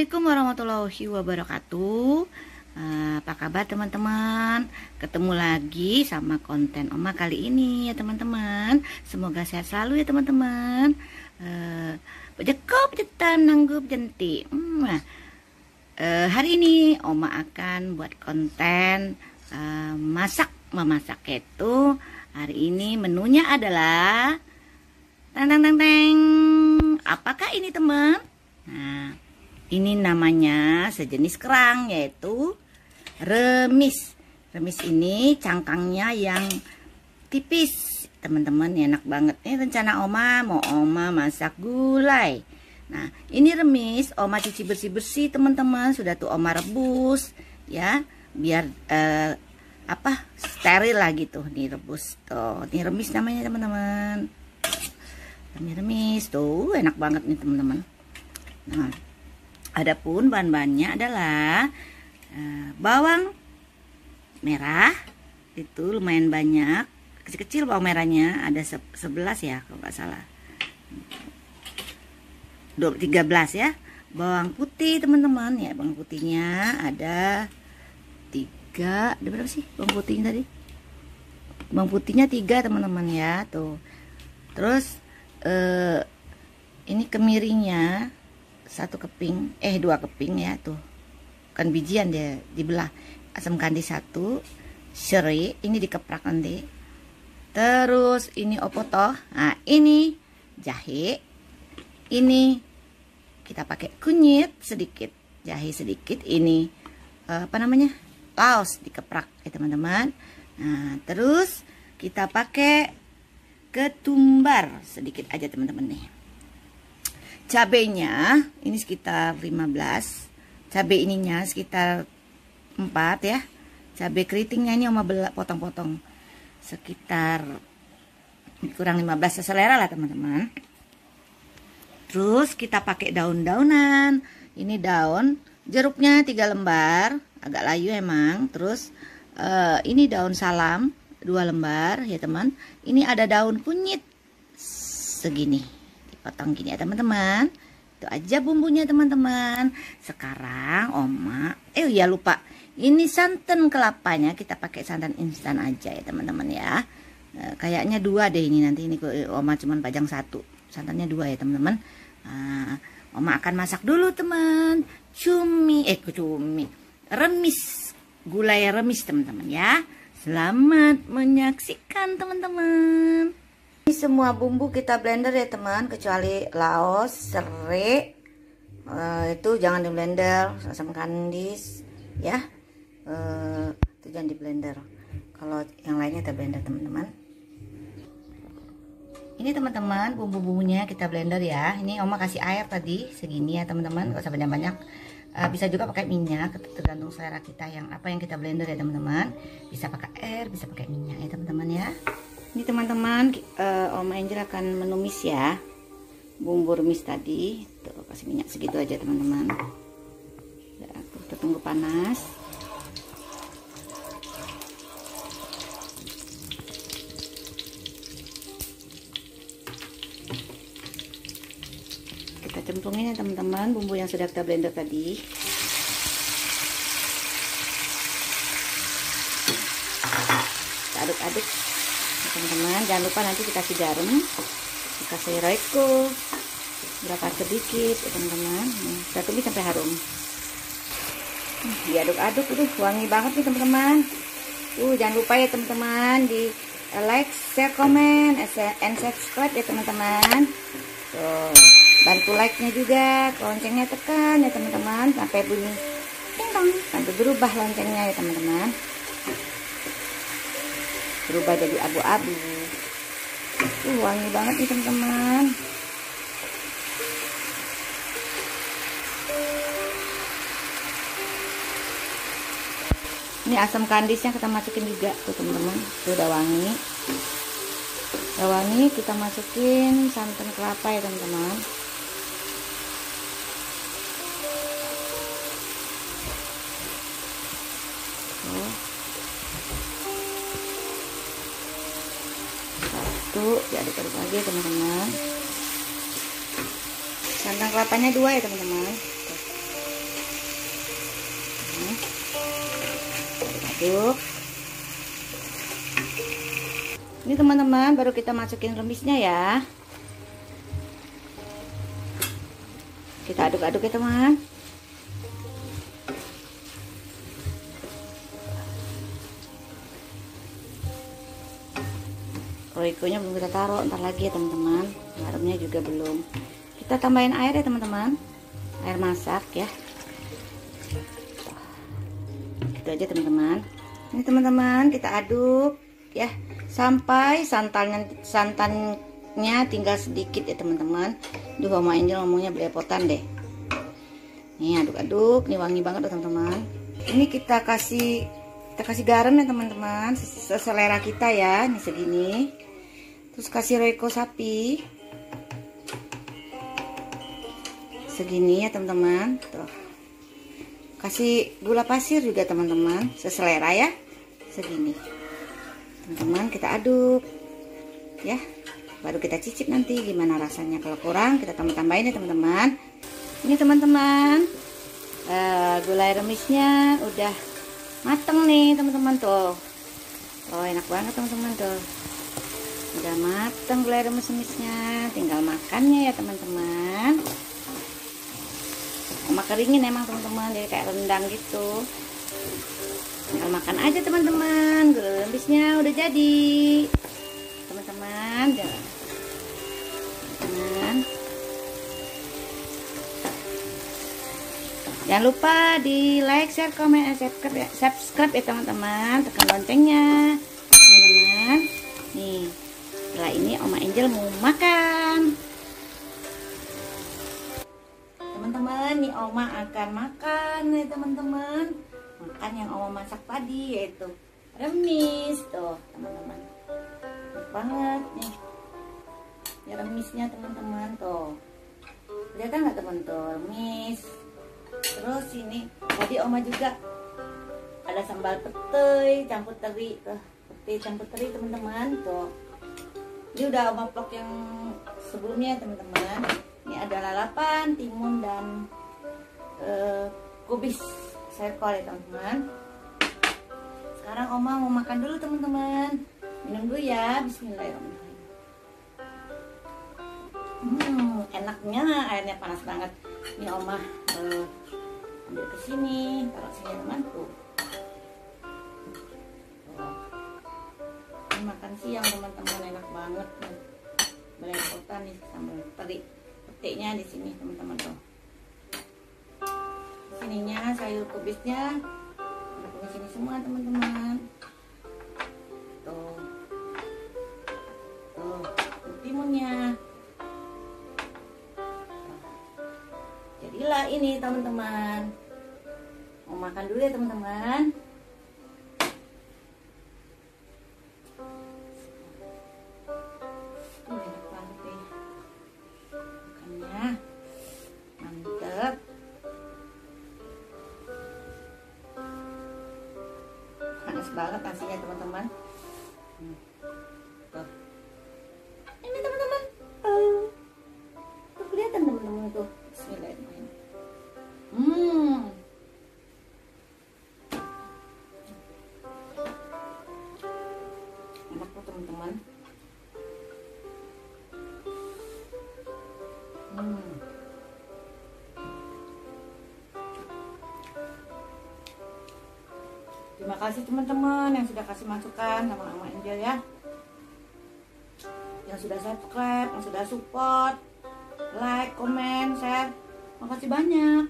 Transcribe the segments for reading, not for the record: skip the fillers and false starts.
Assalamualaikum warahmatullahi wabarakatuh. Apa kabar teman-teman? Ketemu lagi sama konten Oma kali ini ya teman-teman. Semoga sehat selalu ya teman-teman. Bejeko bejetan nanggup jenti. Hari ini Oma akan buat konten memasak itu. Hari ini menunya adalah teng. Apakah ini teman? Nah, ini namanya sejenis kerang, yaitu remis. Remis ini cangkangnya yang tipis, teman-teman. Enak banget. Ini rencana Oma mau Oma masak gulai. Nah, ini remis Oma cuci bersih-bersih, teman-teman. Sudah tuh Oma rebus, ya, biar steril lah gitu. Nih rebus tuh. Ini remis namanya, teman-teman. Ini remis tuh, enak banget nih, teman-teman. Nah, adapun bahan-bahannya adalah bawang merah, itu lumayan banyak, kecil-kecil bawang merahnya, ada 11 ya kalau nggak salah, 13 ya. Bawang putih teman-teman ya, bawang putihnya ada 3, ada berapa sih bawang putihnya tadi? Bawang putihnya 3 teman-teman ya, tuh. Terus ini kemirinya 2 keping ya, tuh kan bijian dia dibelah. Asam kandi 1, serai ini dikeprak nanti. Terus ini opotoh, nah ini jahe, ini kita pakai kunyit sedikit, jahe sedikit, ini laos dikeprak ya teman-teman. Nah, terus kita pakai ketumbar sedikit aja teman-teman nih. Cabenya ini sekitar 15. Cabai ininya sekitar 4 ya. Cabai keritingnya ini Oma potong-potong sekitar kurang 15, selera lah teman-teman. Terus kita pakai daun-daunan. Ini daun jeruknya 3 lembar, agak layu emang. Terus ini daun salam 2 lembar ya teman. Ini ada daun kunyit segini, dipotong gini ya teman-teman. Itu aja bumbunya teman-teman. Sekarang Oma ya lupa, ini santan kelapanya kita pakai santan instan aja ya teman-teman ya. Kayaknya 2 deh ini, nanti ini Oma cuman pajang 1, santannya 2 ya teman-teman. Oma akan masak dulu teman, remis, gulai remis teman-teman ya. Selamat menyaksikan teman-teman. Ini semua bumbu kita blender ya teman, kecuali laos, serai, itu jangan di blender, asam kandis ya, itu jangan di blender. Kalau yang lainnya kita blender teman-teman. Ini teman-teman bumbu-bumbunya kita blender ya. Ini Oma kasih air tadi segini ya teman-teman, gak usah banyak-banyak. Bisa juga pakai minyak, tergantung selera kita yang apa yang kita blender ya teman-teman. Bisa pakai air, bisa pakai minyak ya teman-teman ya. Ini teman-teman, Oma Angel akan menumis ya bumbu remis tadi. Tuh, kasih minyak segitu aja teman-teman. Kita tunggu panas. Kita cemplungin ya teman-teman bumbu yang sudah kita blender tadi. Kita aduk-aduk teman-teman. Jangan lupa nanti dikasih garam, dikasih roiko berapa sedikit ya teman-teman. Kita tumis sampai harum. Diaduk-aduk, wangi banget nih teman-teman. Jangan lupa ya teman-teman di like, share, comment, and subscribe ya teman-teman. Bantu like-nya juga, loncengnya tekan ya teman-teman sampai bunyi ting-tong, sampai berubah loncengnya ya teman-teman. Berubah jadi abu-abu. Wangi banget nih teman-teman. Ini asam kandisnya kita masukin juga tuh teman-teman. Udah wangi. Udah wangi, kita masukin santan kelapa ya teman-teman. Diaduk-aduk lagi teman-teman. Santan kelapanya 2 ya teman-teman. aduk. Ini teman-teman, baru kita masukin remisnya ya. Kita aduk-aduk ya teman. Royconya belum kita taruh, ntar lagi ya teman-teman. Garamnya juga belum. Kita tambahin air ya teman-teman, air masak ya. Gitu aja teman-teman. Ini teman-teman, kita aduk ya sampai santannya tinggal sedikit ya teman-teman. Duh, Mama Angel ngomongnya belepotan deh. Nih aduk-aduk, nih wangi banget teman-teman. Ini kita kasih garam ya teman-teman, seselera kita ya, ini segini. Terus kasih Royco sapi segini ya teman-teman. Tuh, kasih gula pasir juga teman-teman, seselera ya, segini teman-teman. Kita aduk ya, baru kita cicip nanti gimana rasanya. Kalau kurang kita tambah-tambahin ya teman-teman. Ini teman-teman, gulai remisnya udah mateng nih teman-teman tuh. Oh, enak banget teman-teman tuh. Udah mateng gulai remis-remisnya, tinggal makannya ya teman-teman. Sama keringin emang teman-teman, jadi kayak rendang gitu. Tinggal makan aja teman-teman. Gulai remisnya udah jadi teman-teman. Jangan lupa di like, share, komen, subscribe ya teman-teman. Tekan loncengnya teman-teman. Nih, setelah ini Oma Angel mau makan. Teman-teman, nih Oma akan makan nih teman-teman. Makan yang Oma masak tadi, yaitu remis tuh teman-teman. Enak banget nih. Ya remisnya teman-teman tuh. Kelihatan nggak teman tuh remis. Terus ini tadi Oma juga ada sambal petai campur teri tuh, petai campur teri teman-teman tuh. Ini udah Oma vlog yang sebelumnya teman-teman. Ini ada lalapan, timun dan kubis sayur kol ya teman-teman. Sekarang Oma mau makan dulu teman-teman. Minum dulu ya, bismillahirrahmanirrahim. Enaknya airnya panas banget. Ini Oma ambil ke sini, taruh sini temanku. Ini makan siang teman-teman, enak banget. Belepotan nih sambal teri, petiknya di sini teman-teman tuh. Sininya sayur kubisnya udah punya sini semua teman-teman. Tuh, timunnya. Jadilah ini teman-teman. Mau makan dulu ya teman-teman. Enak banget nih makannya, mantep. Panas banget nasinya teman-teman. Tuh, ini teman-teman. Tuh kelihatan teman-teman tuh. Bismillahirrahmanirrahim. Enak tuh teman-teman. Terima kasih teman-teman yang sudah kasih masukan sama Oma Angel ya. Yang sudah subscribe, yang sudah support, like, komen, share. Makasih banyak.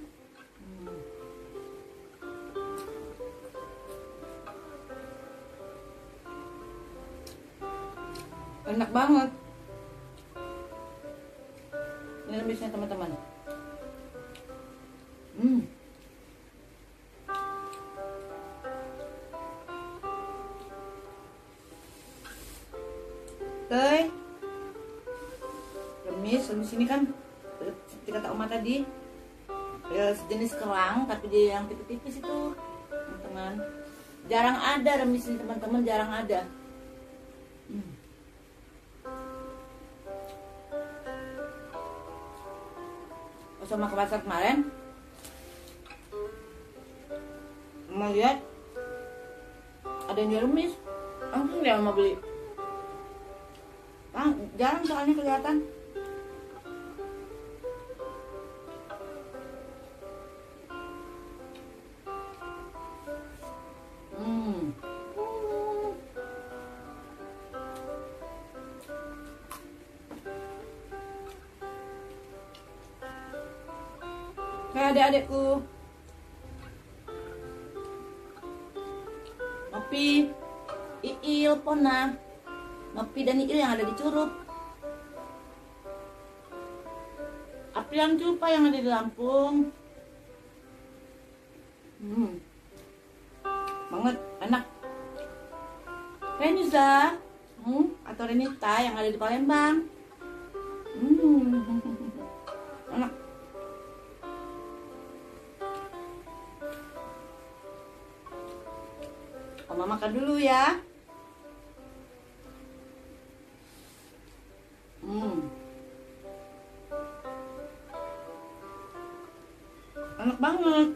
Enak banget. Ini remisnya teman-teman. Oke. Remis ini kan seperti kata Oma tadi, sejenis kerang tapi dia yang tipis-tipis itu teman-teman. Jarang ada remis ini teman-teman, jarang ada. Sama ke pasar kemarin mau lihat ada yang jual remis, langsung dia mau beli. Jarang soalnya kelihatan. Kayak adik-adikku Nopi, Iil, Pona, Nopi dan Iil yang ada di Curup, Aprian Cupa yang ada di Lampung. Banget, enak. Reniza atau Renita yang ada di Palembang. Enak. Oma makan dulu ya. Enak banget.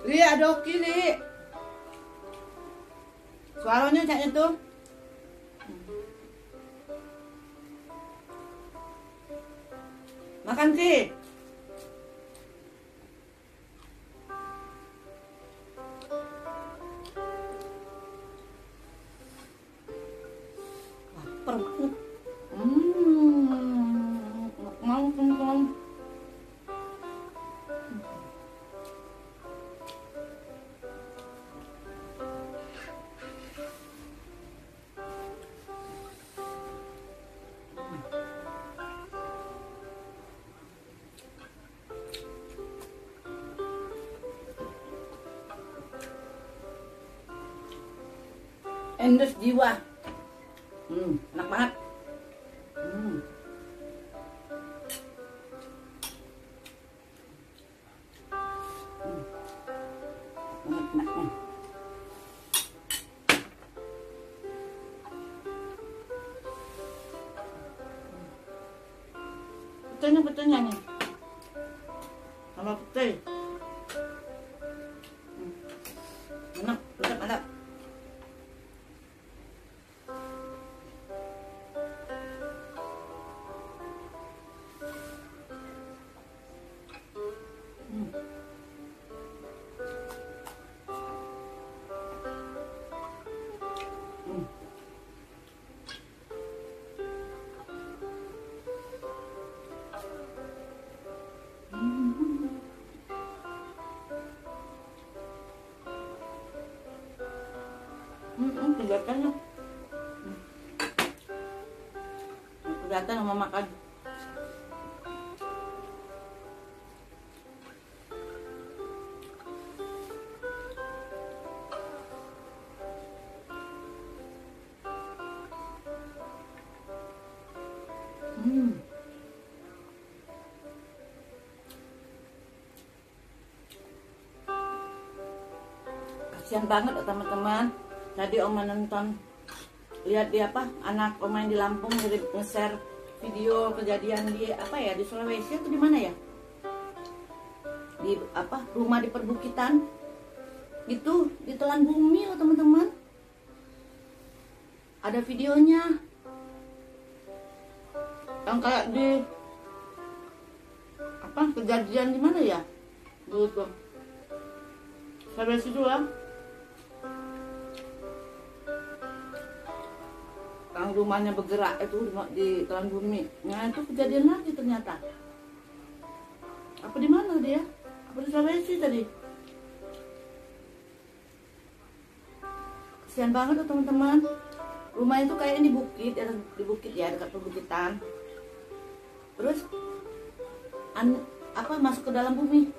Li, ada oki, Li. Suaranya caknya tuh. Makan sih. Lapar banget. Mau teman-teman. Endes jiwa. Enak banget. Enak nih. Betulnya nih. Sama putih. Enak, mantap. Kelihatannya. Kelihatan sama makan. Kasian banget teman-teman. Tadi Oma nonton, lihat di anak Oma yang di Lampung nge-share video kejadian di di Sulawesi atau di mana ya, di rumah di perbukitan itu ditelan bumi loh teman-teman. Ada videonya yang kayak di kejadian di mana ya dulu tuh Sulawesi doang. Rumahnya bergerak itu di telan bumi. Nah itu kejadian lagi ternyata. Apa di mana dia? Apa di Sulawesi tadi? Kasian banget tuh teman-teman. Rumah itu kayaknya di bukit ya, dekat perbukitan. Terus masuk ke dalam bumi.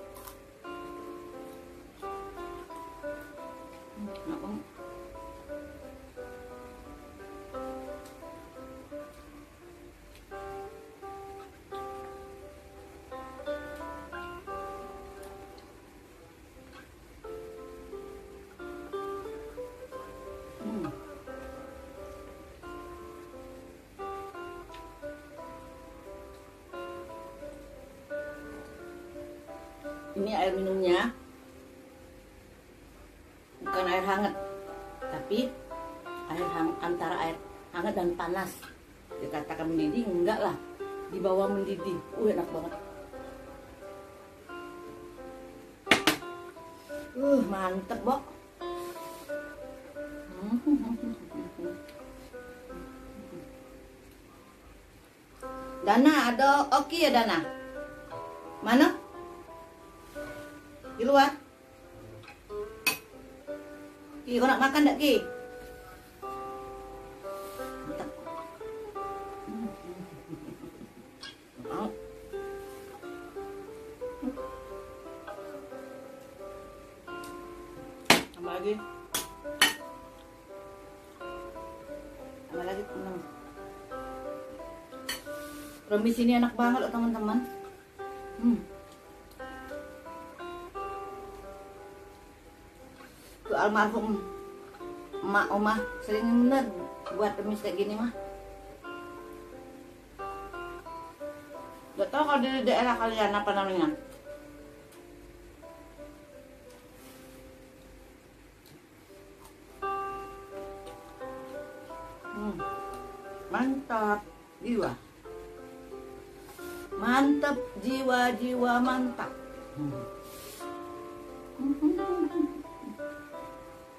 Ini air minumnya bukan air hangat, tapi antara air hangat dan panas. Dikatakan mendidih, enggak lah, di bawah mendidih. Enak banget. Mantep, Bok. Dana, ada oke ya Dana? Mana? Di luar? Ki, kau nak makan tak Ki? Mantap. Mau? Tambah lagi. Tambah lagi teman. Remis ini enak banget loh teman-teman. Tuh almarhum emak omah sering bener buat remis kayak gini mah. Gak tau kalau di daerah kalian apa namanya. Mantap jiwa. Mantap jiwa mantap.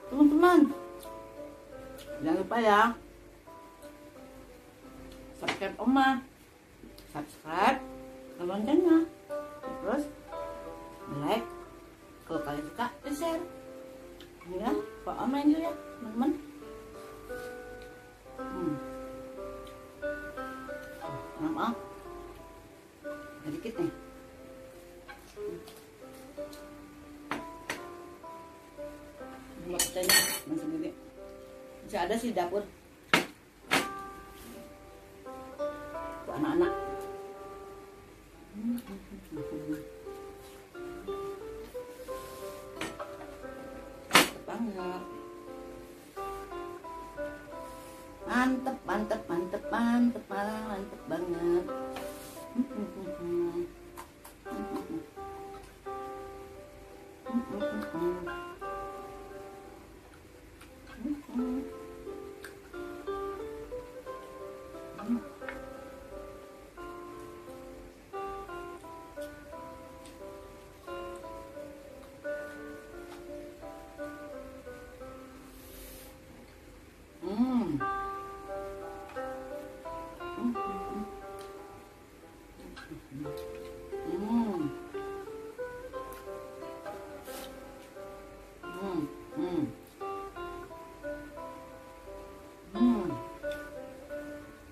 Teman-teman, jangan lupa ya, subscribe Oma, subscribe loncengnya, terus like kalau kalian suka, share ya, Pak Oma juga ya teman-teman. Maaf, sedikit nih. Buat kacanya masih gede. Masih ada sih dapur. Buat anak-anak. Banget. Mantep, mantep, mantep, mantep, mantep banget.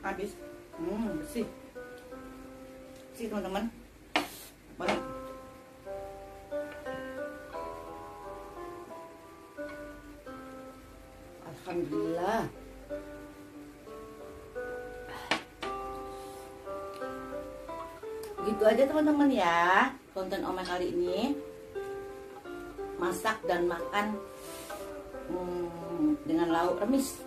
Habis. Bersih. Bersih teman-teman. Banget. Alhamdulillah. Gitu aja teman-teman ya konten Oma kali ini. Masak dan makan dengan lauk remis.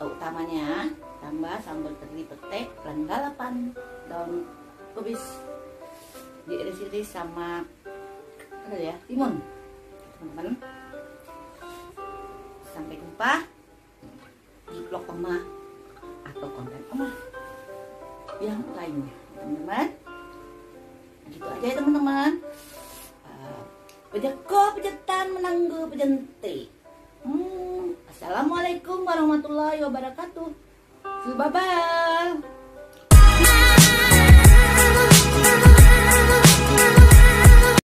Utamanya tambah sambal teri petek dan lalapan daun kubis diiris-iris sama apa ya, timun. Teman-teman, sampai jumpa di vlog Oma atau konten Oma yang lainnya teman-teman. Gitu aja ya teman-teman. Pejako pejetan menanggu pejenti. Assalamualaikum warahmatullahi wabarakatuh. Bye bye.